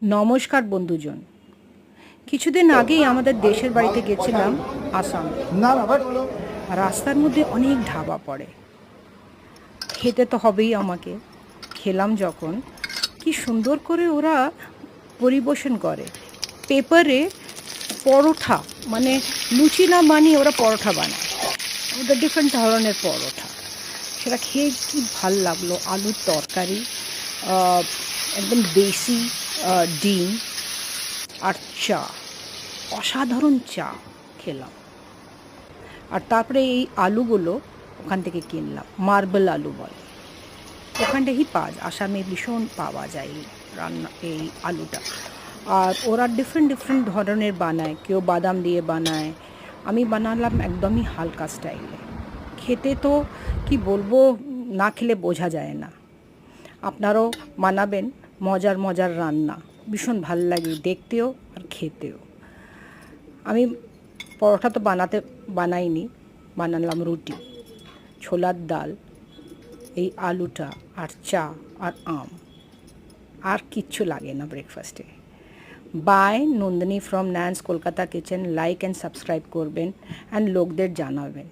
নমস্কার বন্ধুজন। কিছুদিন আগেই আমাদের দেশের বাড়িতে গেছিলাম আসাম। রাস্তার মধ্যে অনেক ধাবা পড়ে, খেতে তো হবেই আমাকে। খেলাম যখন, কি সুন্দর করে ওরা পরিবেশন করে। পেপারে পরোঠা, মানে লুচি না বানিয়ে ওরা পরোঠা বানায়। ওদের ডিফারেন্ট ধরনের পরোঠা, সেটা খেয়ে কি ভাল লাগলো। আলুর তরকারি, একদম দেশি ডিম আর চা, অসাধারণ চা খেলাম। আর তারপরে এই আলুগুলো ওখান থেকে কিনলাম, মার্বেল আলু বলে। ওখানটাই পাওয়া যায়, আসামে ভীষণ পাওয়া যায় এই এই আলুটা। আর ওরা ডিফারেন্ট ধরনের বানায়, কেউ বাদাম দিয়ে বানায়, আমি বানালাম একদমই হালকা স্টাইলে। খেতে তো কি বলবো, না খেলে বোঝা যায় না। আপনারাও বানাবেন, মজার রান্না, ভীষণ ভাল লাগে দেখতেও আর খেতেও। আমি পরোটা তো বানাইনি, বানালাম রুটি, ছোলার ডাল, এই আলুটা আর চা আর আম। আর কিচ্ছু লাগে না ব্রেকফাস্টে। বাই, নন্দিনী ফ্রম ন্যান্স Kolkata kitchen. Like and subscribe করবেন অ্যান্ড লোকদের জানাবেন।